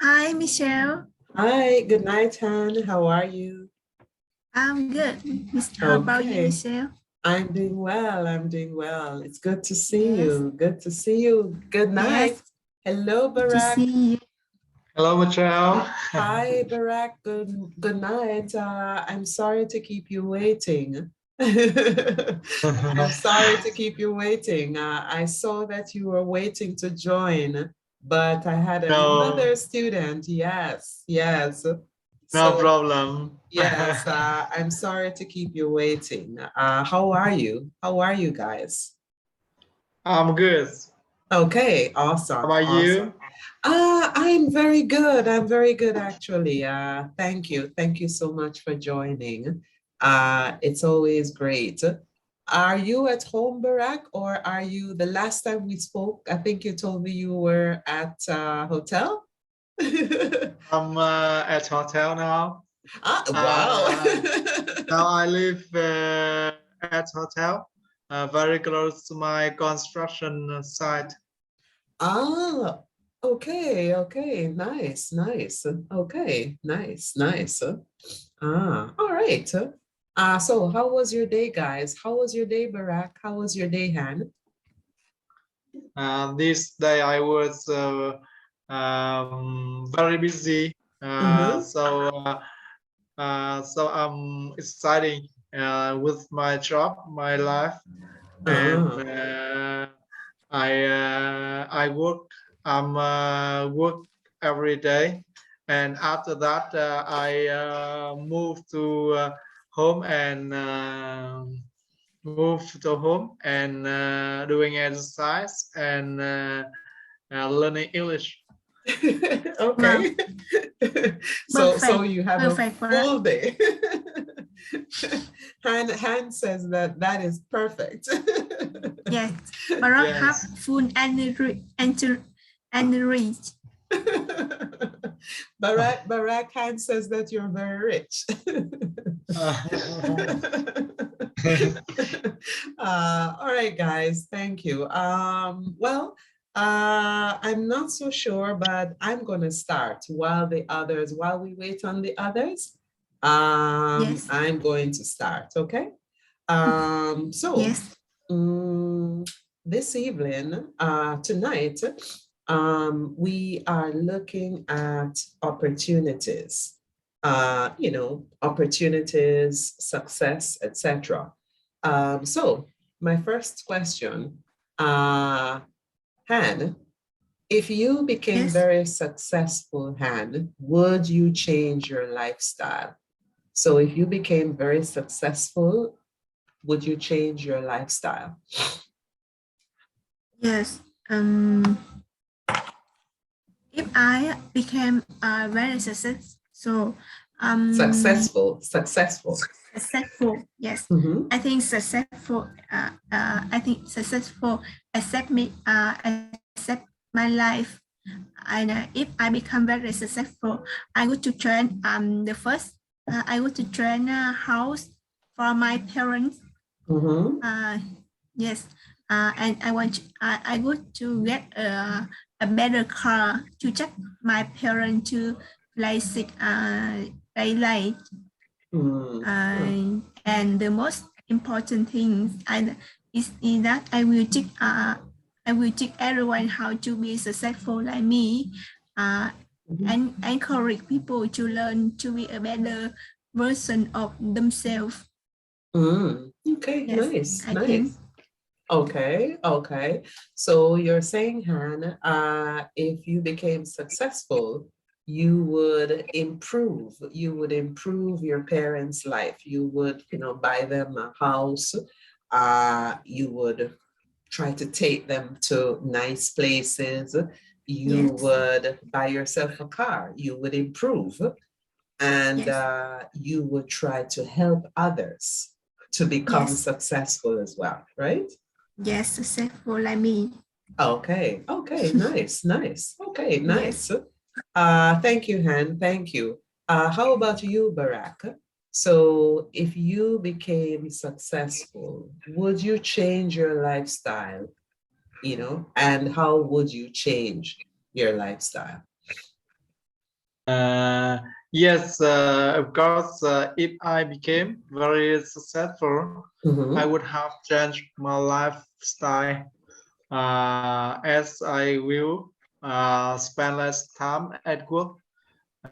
Hi, Michelle. Hi, good night, Han. How are you? I'm good. How about you, Okay, Michelle? I'm doing well. I'm doing well. It's good to see Yes. you. Good to see you. Good night. Yes. Hello, Good to Barack. see you. Hello, Michelle. Hi, Barack. Good night. I'm sorry to keep you waiting. I'm sorry to keep you waiting. I saw that you were waiting to join, but I had No, another student. Yes, yes. no So problem. yes, I'm sorry to keep you waiting. How are you? How are you guys? I'm good. Okay, How awesome, about awesome. you? I'm very good. I'm very good, actually. Thank you. Thank you so much for joining. It's always great. Are you at home, Barack, or are you, the last time we spoke, I think you told me you were at a hotel? I'm at hotel now. Wow. Now I live at hotel, very close to my construction site. Ah, okay, okay, nice, nice. Okay, nice, nice. All right. So how was your day, guys? How was your day, Barack? How was your day, Han? This day I was very busy, Mm-hmm. so I'm excited with my job, my life, and Ah, I work. Work every day, and after that I move to home and move to home and doing exercise and learning English. Wow. okay. So Perfect. you have a Perfect, Barack. full day. Han says that that is perfect. Yes. Barack have Yes. full energy. Barack Han says that you're very rich. All right, guys, thank you. I'm not so sure, but I'm gonna start while we wait on the others. Yes. I'm going to start, okay? So Yes. this evening, tonight, we are looking at opportunities, opportunities, success, etc. So my first question, Han, if you became Yes. very successful, Han, would you change your lifestyle? So if you became very successful, would you change your lifestyle? Yes. If I became very successful, Successful. successful, yes, Mhm. I think successful. Accept me. Accept my life. And if I become very successful, I go to train. The first, I go to train a house for my parents. Mhm. Yes. And I go to get a better car to check my parents to place it daylight. Mm. And the most important thing is that I will teach everyone how to be successful like me, and encourage people to learn to be a better version of themselves. Okay, Yes, nice, I think. nice. Okay, okay. So you're saying, Han, if you became successful, you would improve your parents' life. You would, buy them a house. You would try to take them to nice places. You Yes, would buy yourself a car. You would improve, and yes, you would try to help others to become yes, successful as well, right? yes, successful like me. Okay, okay, nice, nice. Okay, Yes, nice. Thank you, Han. Thank you. How about you, Barack? So, if you became successful, would you change your lifestyle? you know, and how would you change your lifestyle? Yes, of course, if I became very successful, I Mhm. would have changed my lifestyle, as I will spend less time at work.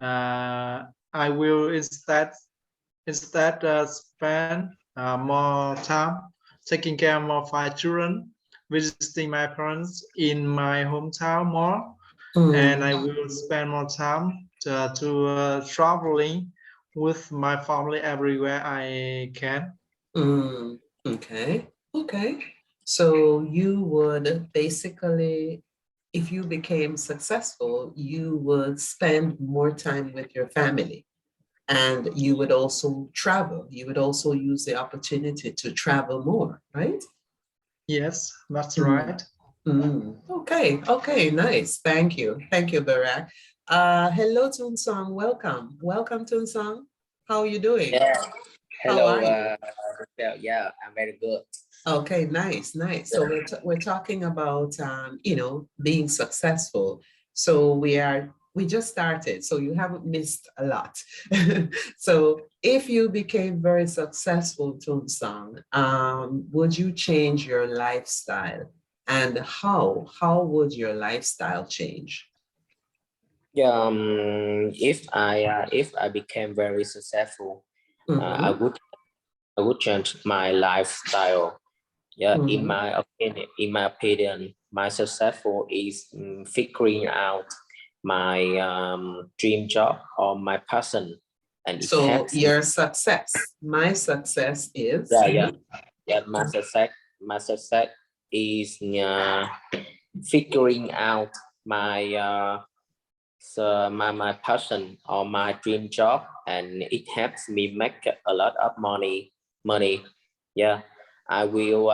I will instead spend more time taking care of my children, visiting my parents in my hometown more, and I will spend more time to traveling with my family everywhere I can. Okay. Okay. So you would basically, if you became successful, you would spend more time with your family, and you would also travel. You would also use the opportunity to travel more, right? Yes, that's Mm. right. Okay. Okay. Nice. Thank you. Thank you, Barak. Hello, Tunsong. Welcome. Welcome, Tunsong. How are you doing? Yeah, How hello, are you? Raquel. Yeah, I'm very good. Okay, nice, nice. So Yeah, we're talking about you know, being successful. So we just started, so you haven't missed a lot. So if you became very successful, Tunsang, would you change your lifestyle? And how? How would your lifestyle change? yeah. If I became very successful, Mm-hmm, I would change my lifestyle. Yeah, mm-hmm. in my opinion, my successful is figuring out my dream job or my passion, and it So helps me. your success, my success is. Yeah, yeah, yeah. My success is figuring out my my passion or my dream job, and it helps me make a lot of money. Yeah, I will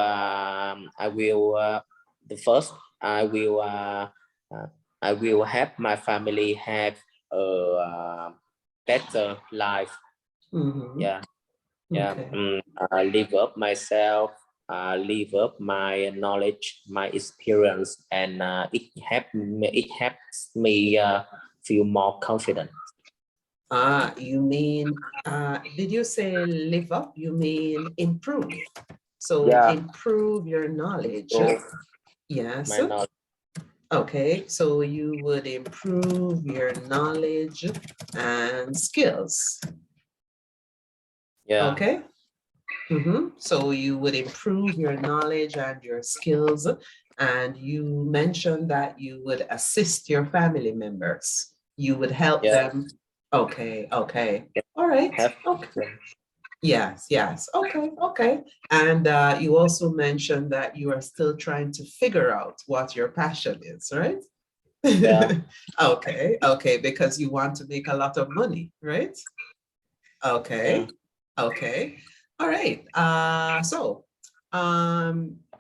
the first I will uh, I will help my family have a better life. Mm-hmm. Yeah, yeah. Okay. Live up myself, live up my knowledge, my experience, and it helps me feel more confident. You mean, did you say live up? You mean improve. So Yeah, improve your knowledge. so Yes. my knowledge. Okay. So you would improve your knowledge and skills. Yeah, Okay. So you would improve your knowledge and your skills. And you mentioned that you would assist your family members. You would help yeah. them. Okay. Okay. All right. Have Okay. Yes, yes. Okay, okay. And you also mentioned that you are still trying to figure out what your passion is, right? yeah, Okay, okay, because you want to make a lot of money, right? yeah, Okay, okay. All right.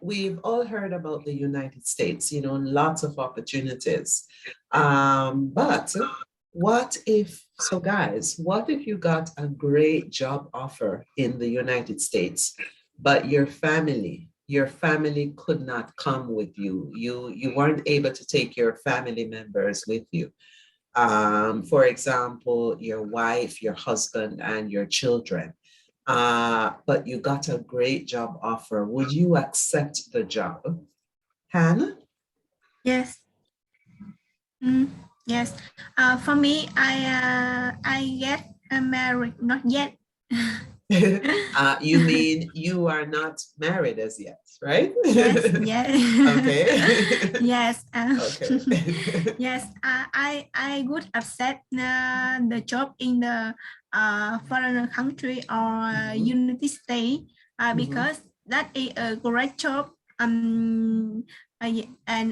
We've all heard about the United States, you know, lots of opportunities. But what if, so guys, what if you got a great job offer in the United States, but your family could not come with you. You weren't able to take your family members with you. For example, your wife, your husband, and your children. But you got a great job offer. Would you accept the job? Hannah? Yes. Yes. For me, I get married, not yet. You mean you are not married as yet, right? Yes, yes. Okay. Yes. Okay. Yes. I would accept the job in the foreign country or Mhm, United States mhm, because that is a great job. And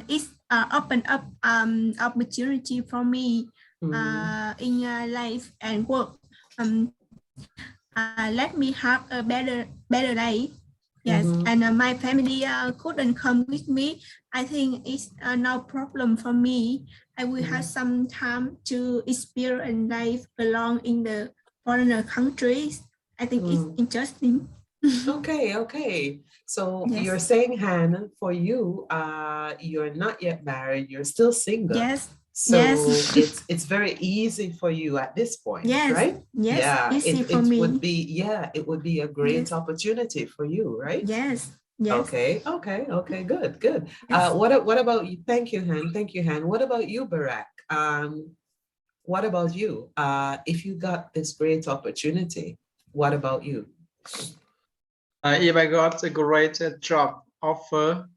it's open up opportunity for me mhm, in life and work. Let me have a better life. Yes, mhm, and my family couldn't come with me. I think it's no problem for me. I will have mhm, some time to experience life along in the foreign countries. I think it's mhm. interesting. Okay, okay. So Yes. you're saying, Han, for you, you're not yet married, you're still single. Yes. So Yes. it's very easy for you at this point, Yes. right? Yes. Yeah, Easy for it me. would be, yeah, it would be a great Yes. opportunity for you, right? Yes. Yes. Okay, okay, okay, good, good. Yes. What about you? Thank you, Han. Thank you, Han. What about you, Barack? What about you? If you got this great opportunity, what about you? If I got a great job offer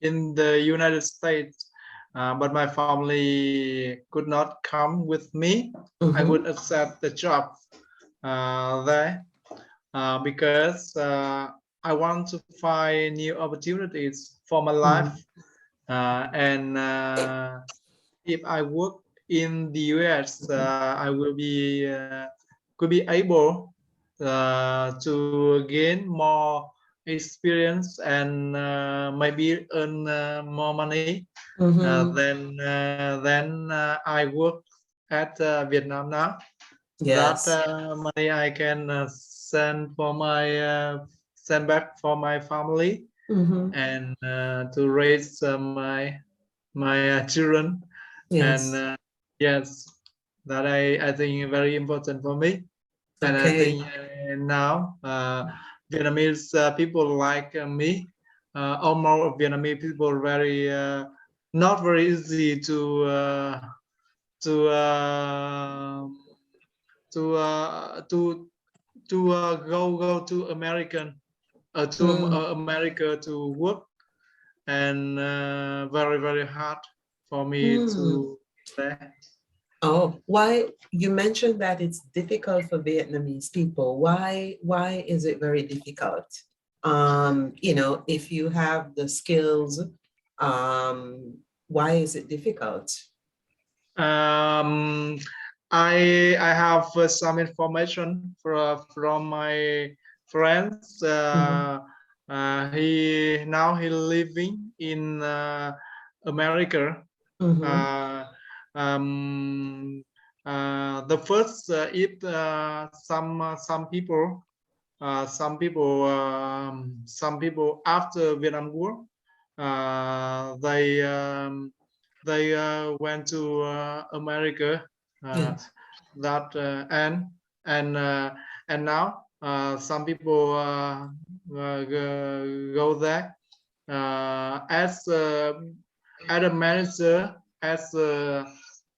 in the United States, but my family could not come with me, I would accept the job there because I want to find new opportunities for my life. And if I work in the US, I will be could be able to gain more experience and maybe earn more money than I work at Vietnam now. Yes. That money I can send back for my family and to raise my children. Yes. And yes, that I think very important for me. And I Okay. think now Vietnamese people like me, or more Vietnamese people very not very easy to uh, to go to America to work, and very hard for me to there. Oh, why you mentioned that it's difficult for Vietnamese people. Why is it very difficult? You know, if you have the skills, why is it difficult? I have some information from my friends. He living in America. The first if some people after Vietnam War they went to America. Yes. That and now some people go there as a manager, as a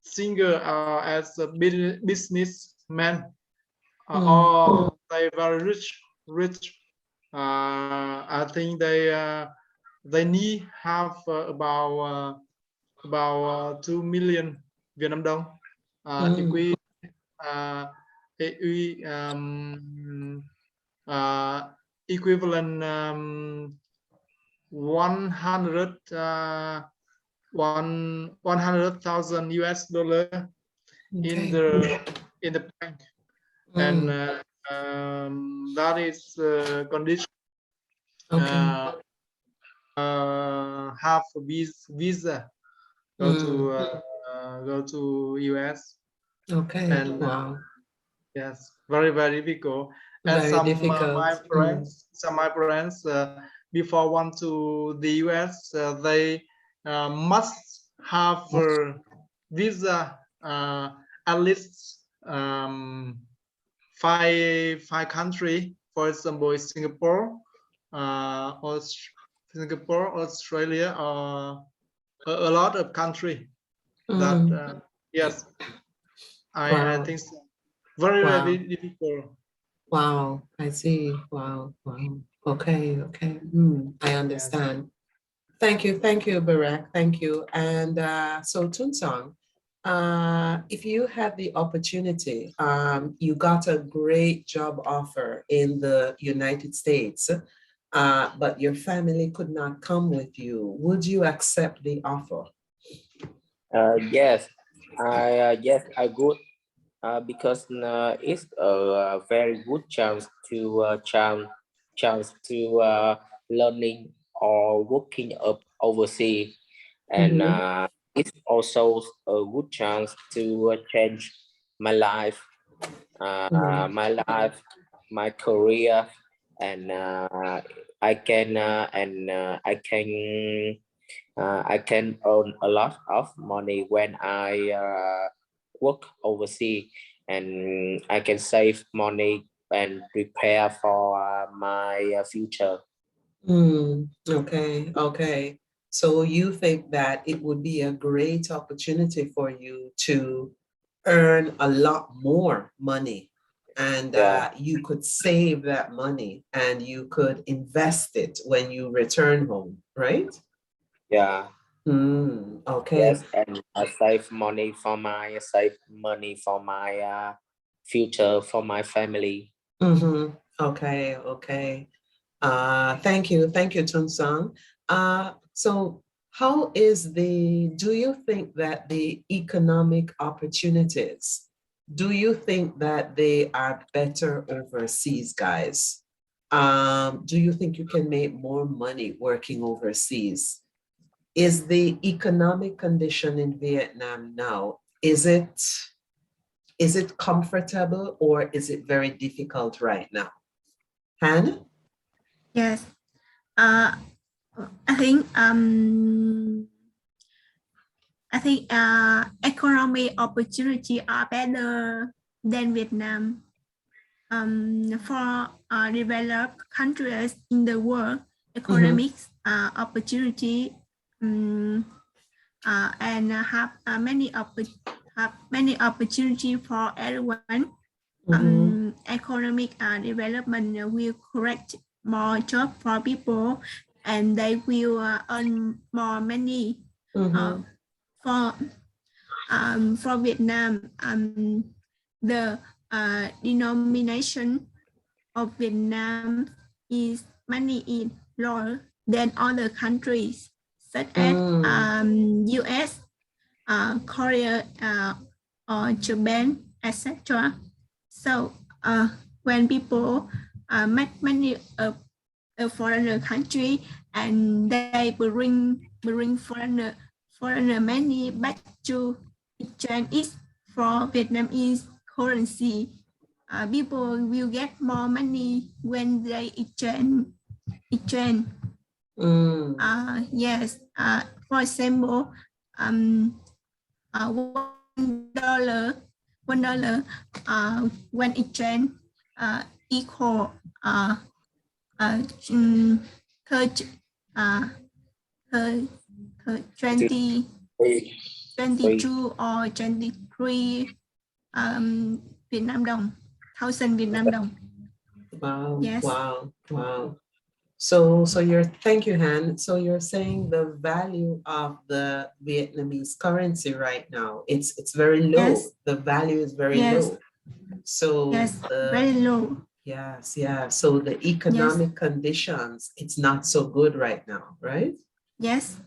singer, or as a businessman, or they very rich. I think they need have about 2 million Việt Nam đồng. If we equivalent 100,000 US dollar in the bank, and that is condition. Have a visa go to US. Okay. And Wow. yes, very difficult. And Very difficult. some my friends before one to the US, they must have a visa at least five country. For example, Singapore, Australia, or a lot of country. That yes, I think so. Very difficult. Wow, I see. Wow. Okay. I understand. Thank you, Barack. Thank you. And so Tunsong, if you had the opportunity, you got a great job offer in the United States, but your family could not come with you. Would you accept the offer? Yes, I would, because it's a very good chance to learning or working up overseas, and it's also a good chance to change my life, my career, and I can I can earn a lot of money when I work overseas, and I can save money and prepare for my future. Okay, okay. So you think that it would be a great opportunity for you to earn a lot more money, and Yeah, you could save that money and you could invest it when you return home, right? yeah, Okay. yes, and I save money for my future, for my family. Okay, okay. Thank you, Tung Sung. So do you think that the economic opportunities, do you think that they are better overseas, guys? Do you think you can make more money working overseas? Is the economic condition in Vietnam now, is it comfortable or is it very difficult right now? Hannah? Yes. I think economic opportunity are better than Vietnam. For developed countries in the world, economic opportunity and have many opportunity for everyone. Economic development will create more job for people, and they will earn more money. For Vietnam, the denomination of Vietnam is money is lower than other countries such as US, Korea, or Japan, etc. So when people make money of a foreign country, and they bring foreigner money back to exchange it for Vietnamese currency, people will get more money when they exchange. Yes. For example, $1 when exchange equal 22 or 23 Việt Nam đồng, 1,000 Việt Nam đồng. Wow, Yes. wow. Thank you, Han. So you're saying the value of the Vietnamese currency right now, it's very low. Yes. The value is very low. So yes, very low. Yes, yeah. So the economic conditions, it's not so good right now, right? Yes.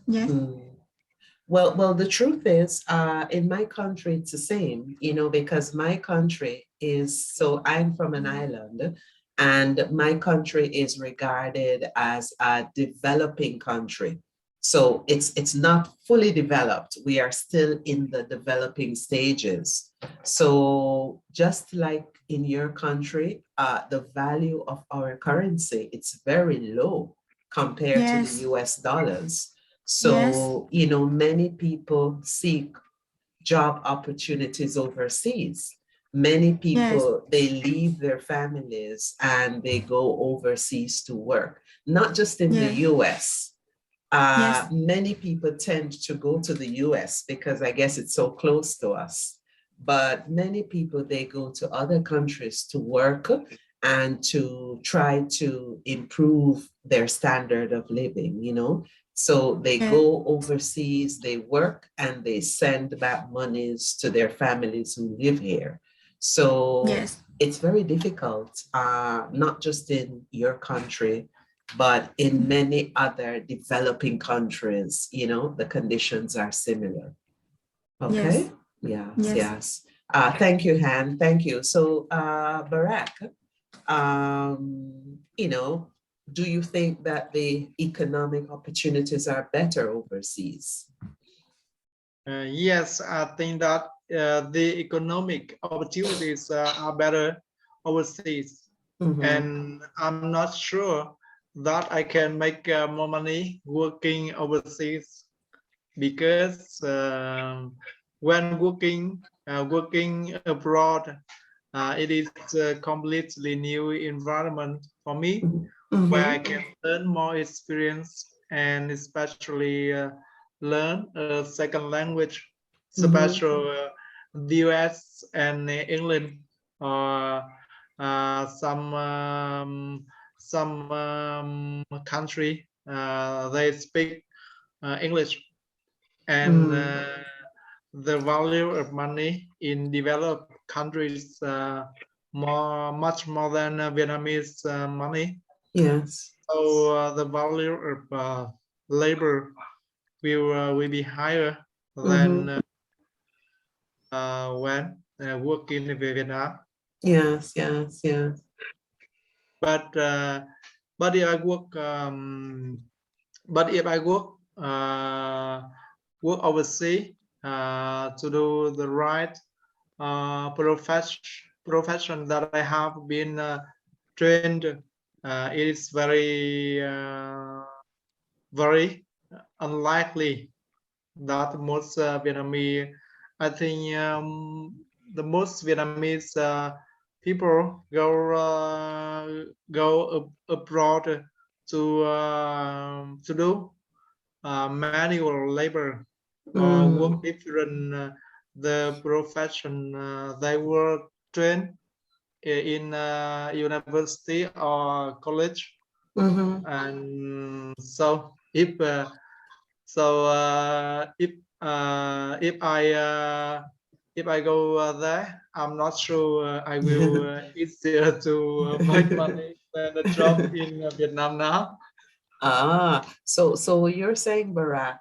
Well, the truth is, in my country, it's the same, because my country I'm from an island, and my country is regarded as a developing country. So it's not fully developed. We are still in the developing stages. So just like in your country, the value of our currency, it's very low compared to the US dollars. So, many people seek job opportunities overseas. Many people, they leave their families and they go overseas to work, not just in the US. Many people tend to go to the US because I guess it's so close to us. But many people, they go to other countries to work and to try to improve their standard of living, So they go overseas, they work, and they send back monies to their families who live here. So it's very difficult, not just in your country, but in many other developing countries, the conditions are similar. Okay? Yes. Thank you, Han. Thank you. So, Barack, do you think that the economic opportunities are better overseas? Yes, I think that the economic opportunities are better overseas. and I'm not sure that I can make more money working overseas, because when working abroad, it is a completely new environment for me, where I can learn more experience, and especially learn a second language, especially the US and England, or some country they speak English, and the value of money in developed countries much more than Vietnamese money. Yes. So the value of labor will be higher than when working in Vietnam. Yes, yes, yes. But if I work work overseas to do the right profession that I have been trained, it is very unlikely that most Vietnamese, I think the most Vietnamese people go abroad to do manual labor or work different the profession they were trained in university or college. And so if if I go there, I'm not sure I will easier to make money than a job in Vietnam now. So you're saying, Barack,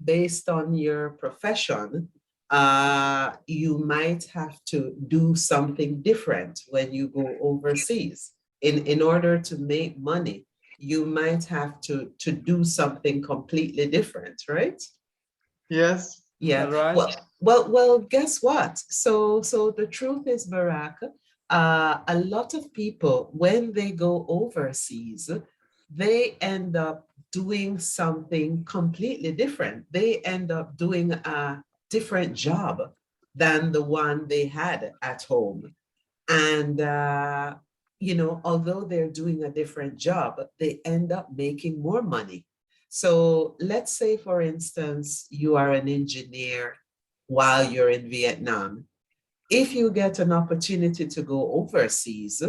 based on your profession, you might have to do something different when you go overseas. In order to make money, you might have to do something completely different, right? Yes. Yeah. Right. Well, guess what? So the truth is, Barack, a lot of people, when they go overseas, they end up doing something completely different. They end up doing a different job than the one they had at home. And, although they're doing a different job, they end up making more money. So let's say, for instance, you are an engineer while you're in Vietnam. If you get an opportunity to go overseas,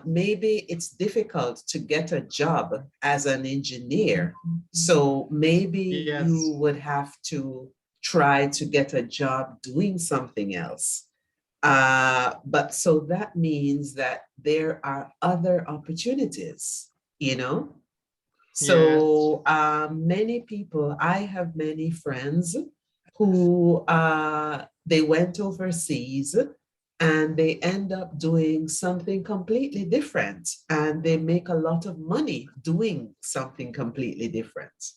maybe it's difficult to get a job as an engineer. So maybe you would have to try to get a job doing something else. But so that means that there are other opportunities, you know? So many people, I have many friends who they went overseas and they end up doing something completely different, and they make a lot of money doing something completely different.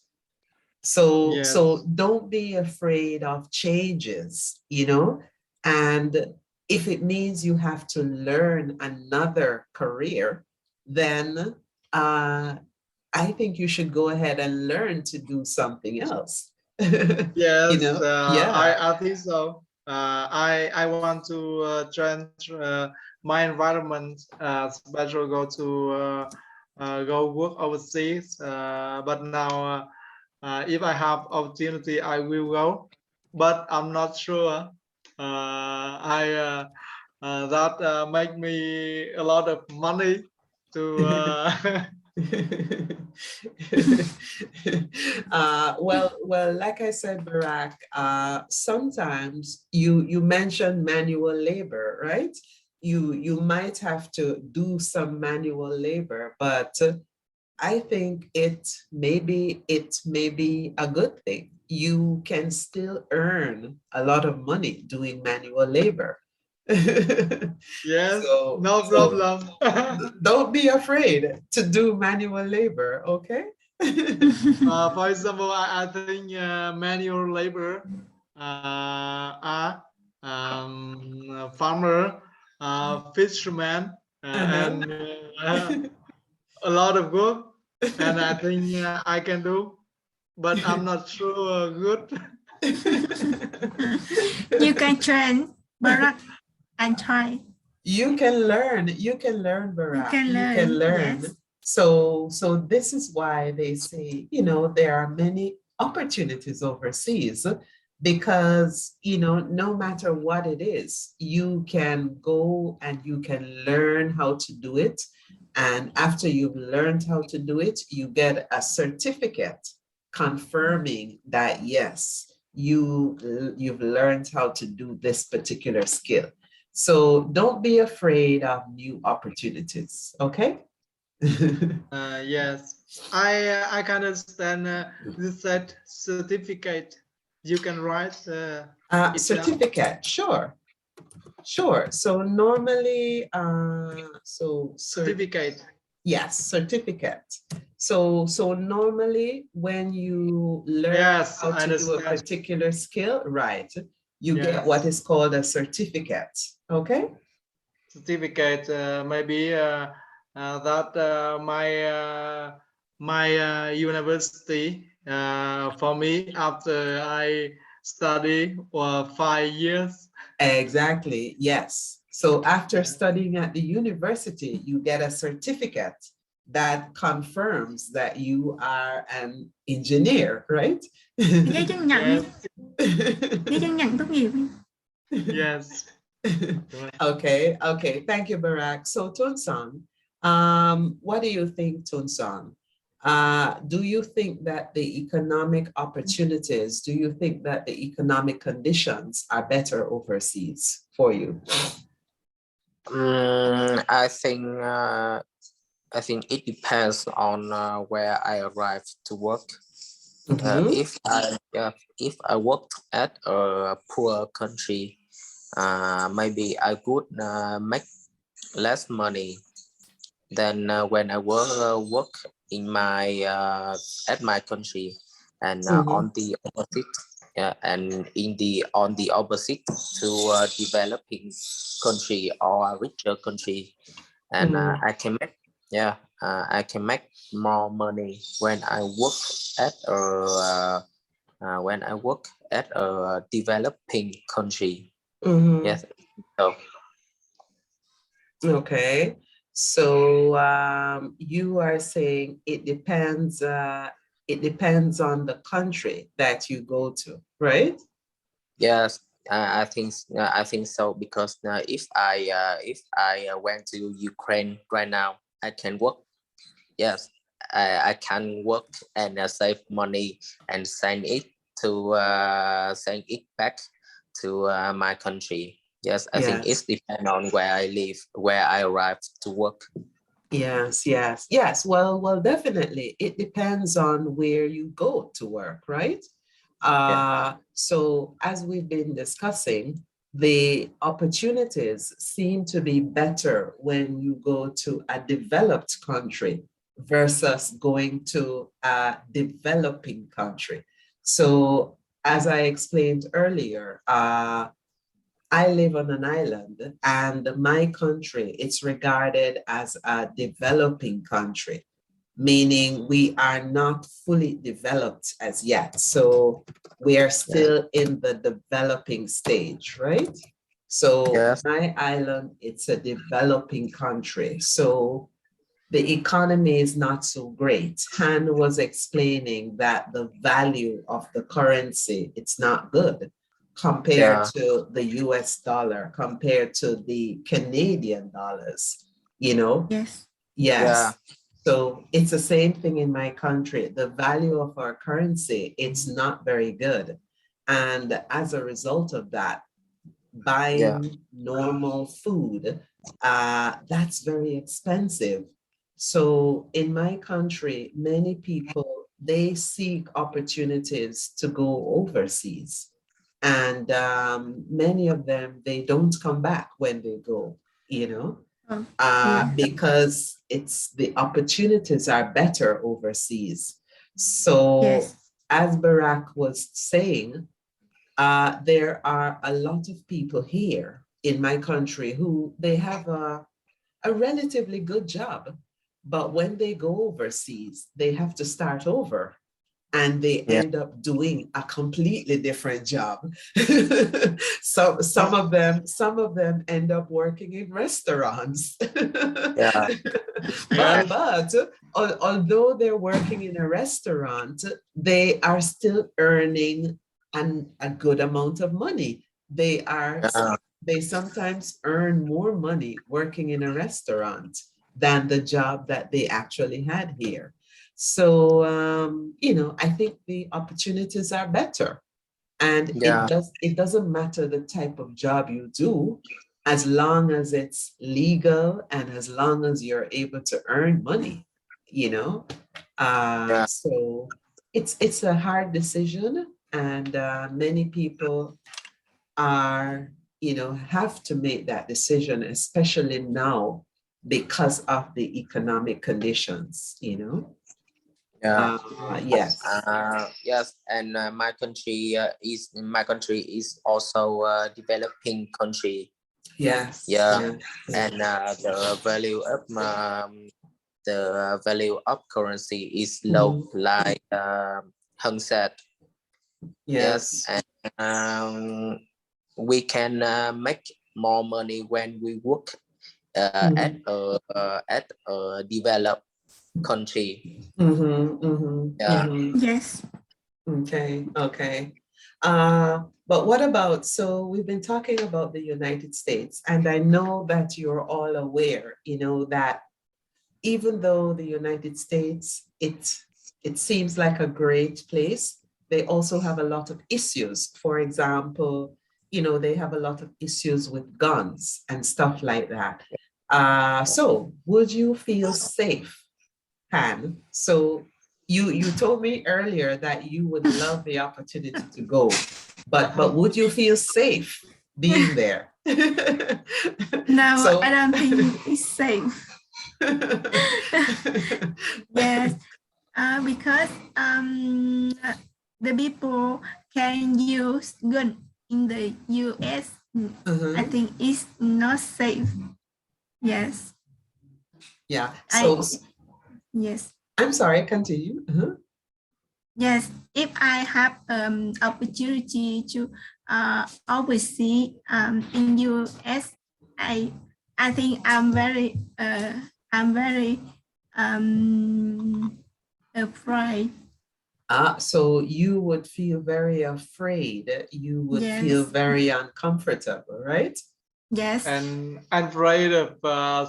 So don't be afraid of changes, and if it means you have to learn another career, then I think you should go ahead and learn to do something else. Yes, Yeah. I think so. I want to change my environment, especially go work overseas. But now, if I have opportunity, I will go. But I'm not sure. That make me a lot of money to. Well, like I said, Barack, sometimes you mentioned manual labor, right? You might have to do some manual labor, but I think it may be a good thing. You can still earn a lot of money doing manual labor. Yes, So no problem. don't be afraid to do manual labor, okay? For example, I think manual labor are farmer, fisherman, and a lot of work, and I think I can do, but I'm not sure good. You can train, Barack, and try. You can learn, Barack. You can learn, yes. So this is why they say, there are many opportunities overseas because, no matter what it is, you can go and you can learn how to do it. And after you've learned how to do it, you get a certificate confirming that, yes, you've learned how to do this particular skill. So don't be afraid of new opportunities, okay? Yes, I can understand this said certificate. You can write certificate, sure. So normally, certificate. Yes, certificate. So normally when you learn Yes, how to do a particular skill, right, you get what is called a certificate, okay? Certificate, maybe that my university for me after I study for 5 years. Exactly, yes. So after studying at the university, you get a certificate that confirms that you are an engineer, right? Giấy chứng nhận. Giấy chứng nhận tốt nghiệp. Yes. Okay. Thank you, Barack. So Tunsan, what do you think, Tunsan? Do you think that the economic opportunities, do you think that the economic conditions are better overseas for you? I think it depends on where I arrive to work. If I worked at a poor country, maybe I would make less money than when I work in my at my country, and on the opposite, and on the opposite to a developing country or a richer country, and I can make I can make more money when I work at a developing country. Yes. So. Okay. So you are saying it depends on the country that you go to, right? Yes, I think so, because if I went to Ukraine right now, I can work. Yes, I can work and save money and send it back to my country. Yes, I think it depends on where I live, where I arrive to work. Yes. Well, definitely. It depends on where you go to work, right? So as we've been discussing, the opportunities seem to be better when you go to a developed country versus going to a developing country. So as I explained earlier, I live on an island, and my country, it's regarded as a developing country, meaning we are not fully developed as yet. So we are still in the developing stage, right? So my island, it's a developing country. So the economy is not so great. Han was explaining that the value of the currency, it's not good compared to the US dollar, compared to the Canadian dollars, Yes. Yes. So it's the same thing in my country. The value of our currency, it's not very good. And as a result of that, buying normal food, that's very expensive. So in my country, many people, they seek opportunities to go overseas. And many of them, they don't come back when they go, because it's the opportunities are better overseas. So as Barack was saying, there are a lot of people here in my country who they have a relatively good job. But when they go overseas, they have to start over and they end up doing a completely different job. So some of them end up working in restaurants. Yeah. But although they're working in a restaurant, they are still earning a good amount of money. They sometimes earn more money working in a restaurant than the job that they actually had here. So, I think the opportunities are better. And it doesn't matter the type of job you do, as long as it's legal and as long as you're able to earn money, So it's a hard decision, and many people are, have to make that decision, especially now because of the economic conditions, Yeah. Yes. Yes, and my country is also a developing country. Yes. Yeah, Yes. and the value of currency is low, like Hung said. Yes. And we can make more money when we work at a developed country. Yeah. Yes. Okay. But what about, so we've been talking about the United States, and I know that you're all aware, that even though the United States, it seems like a great place, they also have a lot of issues. For example, they have a lot of issues with guns and stuff like that. So would you feel safe, Han? So you told me earlier that you would love the opportunity to go, but would you feel safe being there? No, So, I don't think it's safe. Yes, because the people can use gun in the US. I think it's not safe. Yes. Yeah. So yes. I'm sorry. Continue. Yes, if I have opportunity to oversee in US, I think I'm very afraid. So you would feel very afraid. You would feel very uncomfortable, right? Yes. And afraid of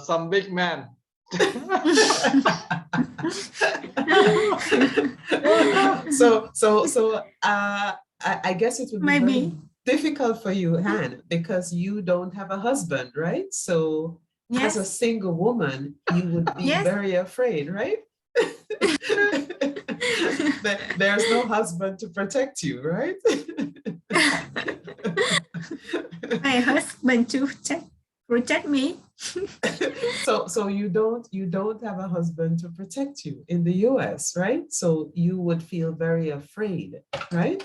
some big man. So I guess it would be very difficult for you, Han, because you don't have a husband, right? So as a single woman, you would be very afraid, right? There's no husband to protect you, right? My husband to protect me. So you don't have a husband to protect you in the US, right? So you would feel very afraid, right?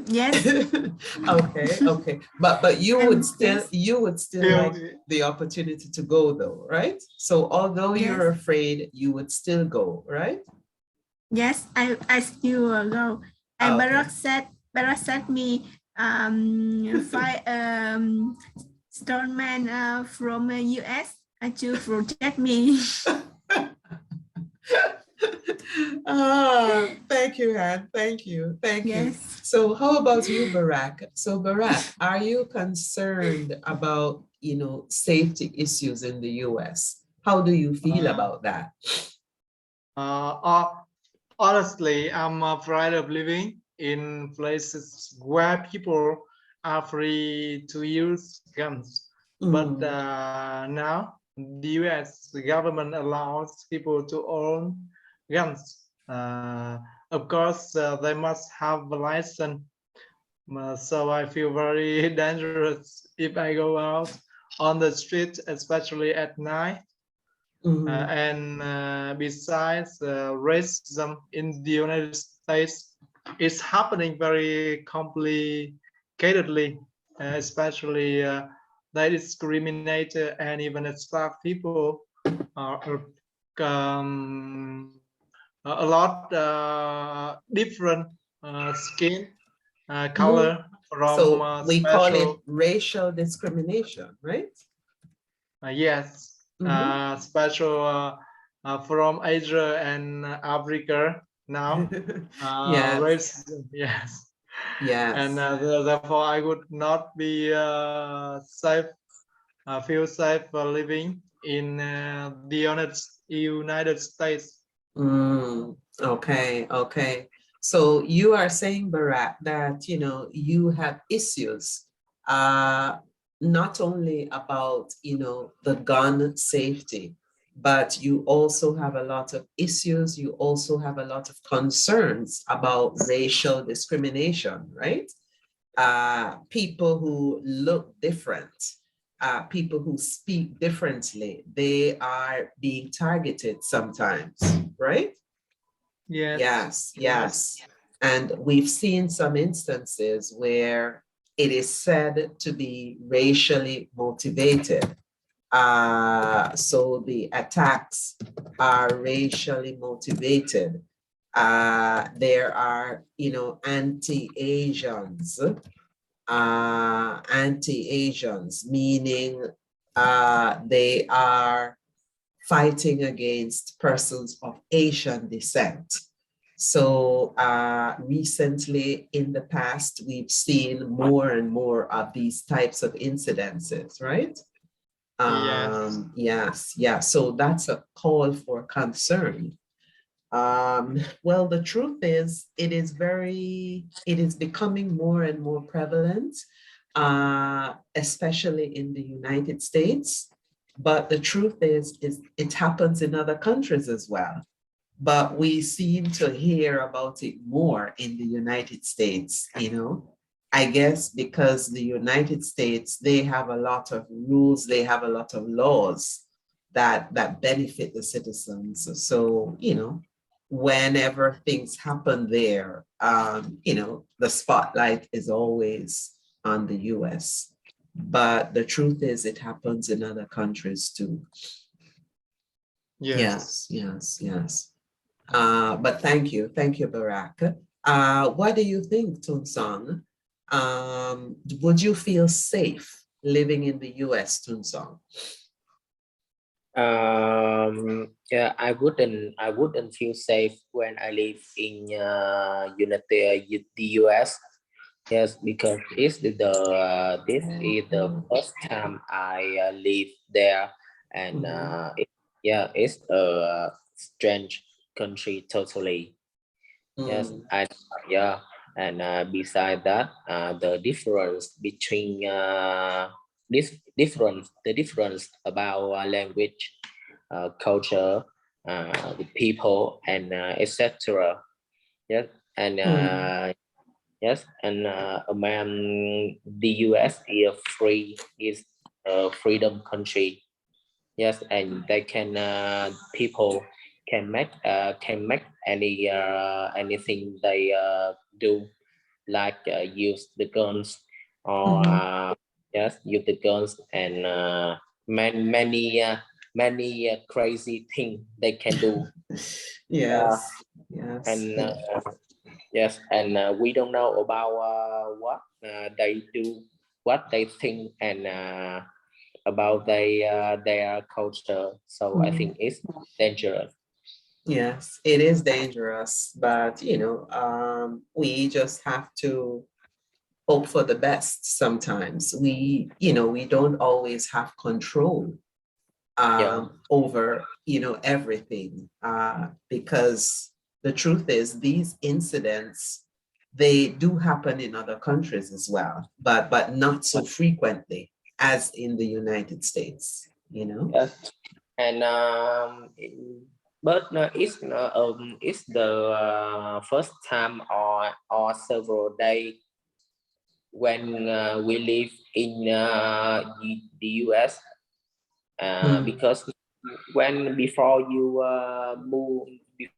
Yes. Okay. But you would still like the opportunity to go though, right? So although you're afraid, you would still go, right? Yes, I still go. And Barack said me five stoneman from US to protect me. Thank you, Han. Thank you. So how about you, Barack? So Barack, are you concerned about, safety issues in the US? How do you feel about that? Honestly, I'm afraid of living in places where people are free to use guns. But now the US government allows people to own guns. Of course, they must have a license. So I feel very dangerous if I go out on the street, especially at night. And besides, racism in the United States is happening very complicatedly, especially they discriminate and even exploit people. A lot different skin color from So we call it special. racial discrimination, right? Yes, special from Asia and Africa now. Yes. Racism, yes. Yes. And therefore I would not be safe, feel safe for living in the United States. Okay, okay. So you are saying, Barack, that you have issues, not only about the gun safety, but you also have a lot of issues. You also have a lot of concerns about racial discrimination, right? People who look different, people who speak differently, they are being targeted sometimes, right? Yes. Yes, yes. And we've seen some instances where it is said to be racially motivated. So the attacks are racially motivated. There are, anti-Asians, meaning they are fighting against persons of Asian descent. So recently in the past, we've seen more and more of these types of incidences, right? Yes. Yes, yeah. So that's a call for concern. Well, the truth is, it is becoming more and more prevalent, especially in the United States. But the truth is it happens in other countries as well. But we seem to hear about it more in the United States, I guess because the United States, they have a lot of rules, they have a lot of laws that benefit the citizens. So, whenever things happen there, the spotlight is always on the US. But the truth is it happens in other countries too. Yes. Yes. But thank you, Barack. What do you think, Tunsong? Would you feel safe living in the US, Tunsong? Yeah, I wouldn't feel safe when I live in the US. Yes, because this is the first time I live there, and it's a strange country totally. Yes, and beside that, the difference between the difference about language, culture, the people, and etc. Yes, and yes, and the US is a freedom country. Yes, and they can people can make anything they do, like use the guns or yes, use the guns and many crazy things they can do. Yes. And yes, and we don't know about what they do, what they think, and about their culture. So I think it's dangerous. Yes, it is dangerous, but we just have to hope for the best sometimes. We don't always have control over, everything, because the truth is these incidents, they do happen in other countries as well, but not so frequently as in the United States, Yes. And but it's the first time or several days when we live in the US, because when before you move